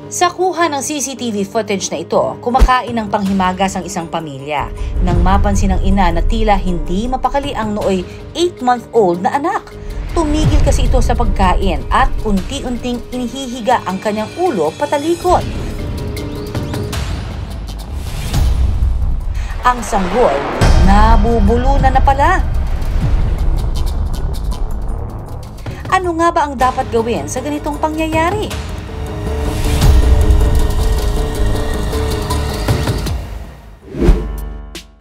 Sa kuha ng CCTV footage na ito, kumakain ng panghimagas ang isang pamilya nang mapansin ng ina na tila hindi mapakali ang nooy 8-month-old na anak. Tumigil kasi ito sa pagkain at unti-unting inihihiga ang kanyang ulo patalikod. Ang sanggol, nabubulunan na pala. Ano nga ba ang dapat gawin sa ganitong pangyayari?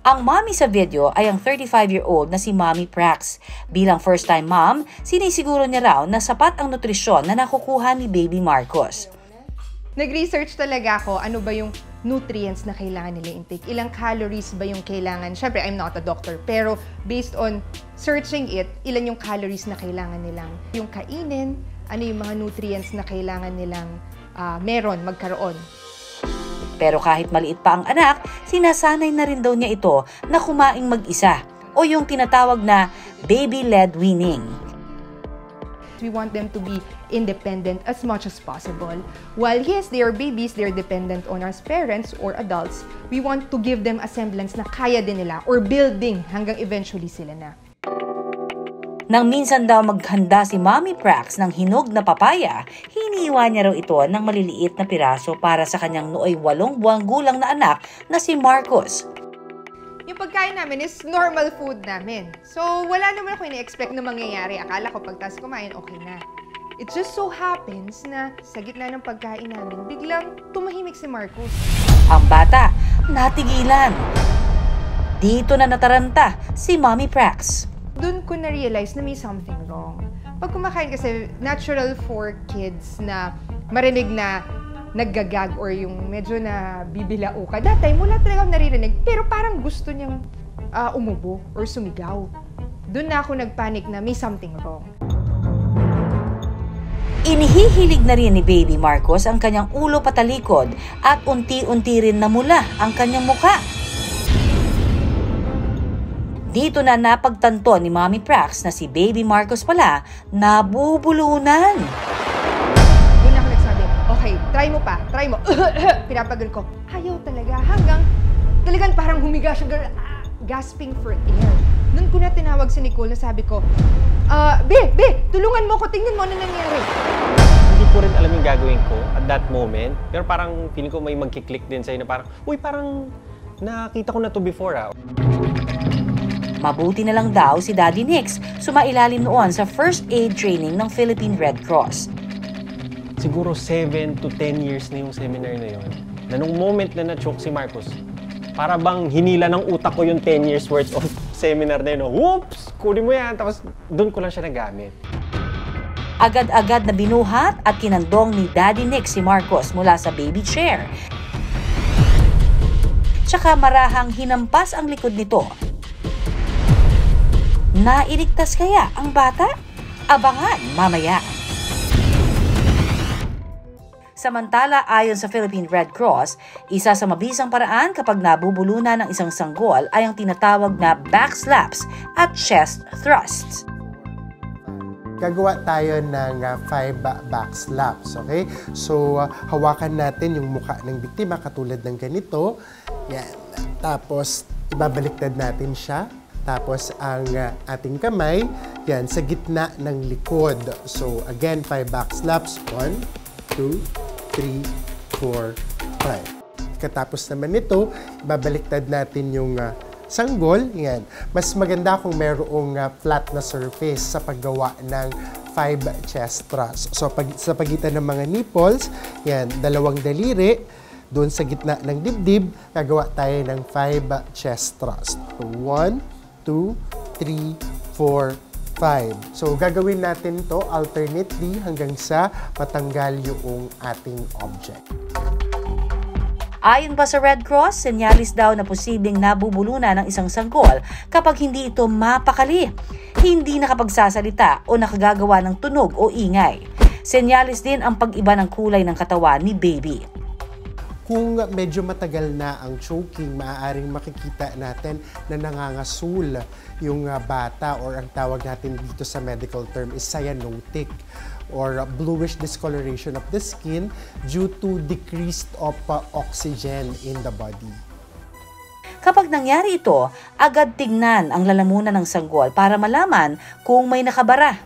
Ang mommy sa video ay ang 35-year-old na si Mommy Prax. Bilang first-time mom, sinisiguro niya raw na sapat ang nutrisyon na nakukuha ni Baby Marcos. Nag-research talaga ako ano ba yung nutrients na kailangan nila intake. Ilang calories ba yung kailangan? Siyempre, I'm not a doctor. Pero based on searching it, ilan yung calories na kailangan nilang yung kainin, ano yung mga nutrients na kailangan nilang magkaroon. Pero kahit maliit pa ang anak, sinasanay na rin daw niya ito na kumaing mag-isa o yung tinatawag na baby-led weaning. We want them to be independent as much as possible. While yes, they are babies, they are dependent on us parents or adults, we want to give them a semblance na kaya din nila or building hanggang eventually sila na. Nang minsan daw maghanda si Mommy Prax ng hinog na papaya, hiniwa niya raw ito ng maliliit na piraso para sa kanyang nooy 8 buwang gulang na anak na si Marcos. Yung pagkain namin is normal food namin. So, wala naman ako ini-expect na mangyayari. Akala ko pagtas kumain, okay na. It just so happens na sa gitna ng pagkain namin, biglang tumahimik si Marcos. Ang bata, natigilan. Dito na nataranta si Mommy Prax. Doon ko na-realize na may something wrong. Pag kumakain kasi, natural for kids na marinig na naggagag or yung medyo na bibilao ka. That time, wala talaga naririnig, pero parang gusto niyang umubo or sumigaw. Doon na ako nagpanik na may something wrong. Inihihilig na rin ni Baby Marcos ang kanyang ulo patalikod at unti-unti rin namula ang kanyang muka. Dito na napagtanto ni Mommy Prax na si Baby Marcos pala nabubulunan. Doon ako nagsabi, okay, try mo pa, try mo. Pinapagal ko, ayaw talaga. Hanggang talagang parang humiga siya, gasping for air. Noon ko na tinawag si Nicole na sabi ko, Be, tulungan mo ko, tingnan mo ano nangyari. Hindi ko rin alam yung gagawin ko at that moment. Pero parang feeling ko may magkiklik din sa'yo na parang, uy, parang nakita ko na to before Mabuti na lang daw si Daddy Nix sumailalim noon sa first aid training ng Philippine Red Cross. Siguro 7 to 10 years na yung seminar na yun. Na nung moment na na-choke si Marcos, para bang hinila ng utak ko yung 10 years worth of seminar na yun. Whoops! Kunin mo yan! Tapos doon ko lang siya nagamit. Agad-agad na binuhat at kinandong ni Daddy Nix si Marcos mula sa baby chair. Tsaka marahang hinampas ang likod nito. Nailigtas kaya ang bata? Abangan mamaya. Samantala, ayon sa Philippine Red Cross, isa sa mabisang paraan kapag nabubulunan ng isang sanggol ay ang tinatawag na back slaps at chest thrusts. Gagawa tayo ng 5 back slaps, okay? So, hawakan natin yung mukha ng biktima katulad ng ganito. Yan. Tapos, ibabaliktad natin siya. Tapos, ang ating kamay, yan, sa gitna ng likod. So, again, 5 back slaps. 1, 2, 3, 4, 5. Katapos naman nito, ibabaliktad natin yung sanggol. Yan. Mas maganda kung mayroong flat na surface sa paggawa ng 5 chest thrusts. So, sa pagitan ng mga nipples, yan, 2 daliri, doon sa gitna ng dibdib, gagawa tayo ng 5 chest thrusts. So, 1, 2, 3, 4, 5. So, gagawin natin to alternately hanggang sa matanggal yung ating object. Ayon pa sa Red Cross, senyalis daw na posibleng nabubulunan ng isang sanggol kapag hindi ito mapakali, hindi nakapagsasalita o nakagagawa ng tunog o ingay. Senyalis din ang pag-iba ng kulay ng katawan ni baby. Kung medyo matagal na ang choking, maaaring makikita natin na nangangasul yung bata or ang tawag natin dito sa medical term is cyanotic. or bluish discoloration of the skin due to decreased of oxygen in the body. Kapag nangyari ito, agad tignan ang lalamunan ng sanggol para malaman kung may nakabara.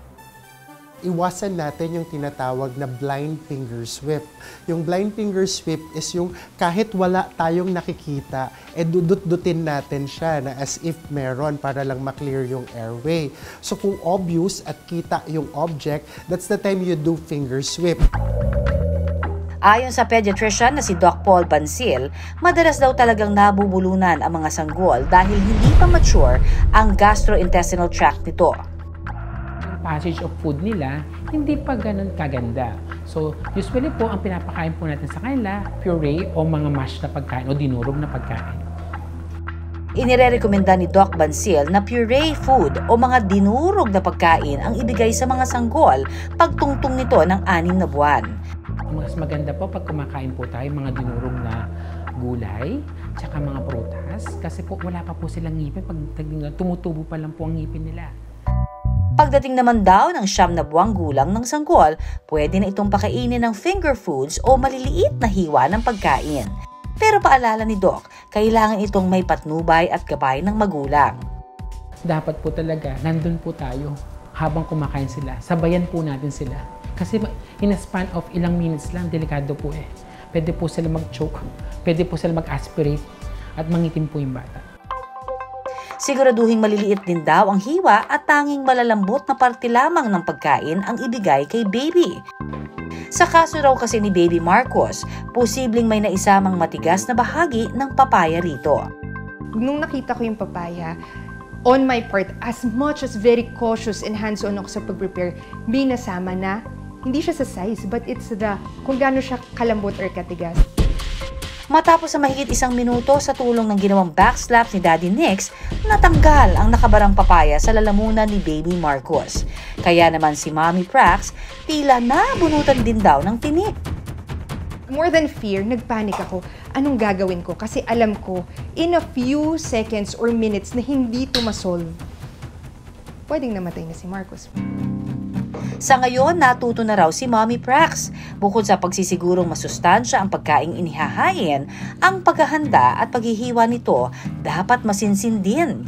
Iwasan natin yung tinatawag na blind finger sweep. Yung blind finger sweep is yung kahit wala tayong nakikita, dudut-dutin natin siya na as if meron para lang maklear yung airway. So kung obvious at kita yung object, that's the time you do finger sweep. Ayon sa pediatrician na si Doc Paul Bansil, madalas daw talagang nabubulunan ang mga sanggol dahil hindi pa mature ang gastrointestinal tract nito. Passage of food nila, hindi pa ganun kaganda. So, usually po, ang pinapakain po natin sa kanila, puree o mga mashed na pagkain o dinurog na pagkain. Inirerekomenda ni Doc Bansil na puree food o mga dinurog na pagkain ang ibigay sa mga sanggol pagtungtong nito ng 6 na buwan. Mas maganda po pag kumakain po tayo mga dinurog na gulay, tsaka mga prutas, kasi po wala pa po silang ngipin, pag tumutubo pa lang po ang ngipin nila. Pagdating naman daw ng 9 na buwang gulang ng sanggol, pwede na itong pakainin ng finger foods o maliliit na hiwa ng pagkain. Pero paalala ni Doc, kailangan itong may patnubay at gabay ng magulang. Dapat po talaga, nandun po tayo habang kumakain sila. Sabayan po natin sila. Kasi in a span of ilang minutes lang, delikado po eh. Pwede po sila mag-choke, pwede po sila mag-aspirate at mangitim po yung bata. Siguraduhin maliliit din daw ang hiwa at tanging malalambot na parte lamang ng pagkain ang ibigay kay baby. Sa kaso raw kasi ni Baby Marcos, posibleng may naisamang matigas na bahagi ng papaya rito. Nung nakita ko yung papaya, on my part, as much as very cautious and hands-on ako sa pag-prepare, may nasama na, hindi siya sa size, but it's kung gaano siya kalambot or katigas. Matapos sa mahigit 1 minuto sa tulong ng ginawang backslap ni Daddy Nix, natanggal ang nakabarang papaya sa lalamunan ni Baby Marcos. Kaya naman si Mommy Prax, tila nabunutan din daw ng tinik. More than fear, nagpanik ako. Anong gagawin ko? Kasi alam ko, in a few seconds or minutes na hindi ito masolve, pwedeng namatay na si Marcos. Sa ngayon, natuto na raw si Mommy Prax. Bukod sa pagsisigurong masustansya ang pagkaing inihahain, ang paghahanda at paghihiwa nito dapat masinsin din.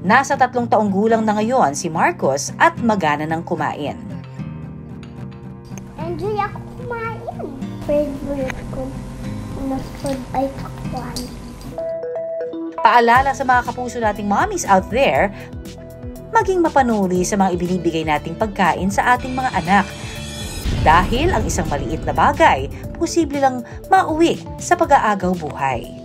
Nasa 3 taong gulang na ngayon si Marcos at magana ng kumain. Enjoy ako kumain. Favorite ko na food ay pakwan. Paalala sa mga kapuso nating mommies out there, maging mapanuri sa mga ibinibigay nating pagkain sa ating mga anak. Dahil ang isang maliit na bagay, posible lang mauwi sa pag-aagaw buhay.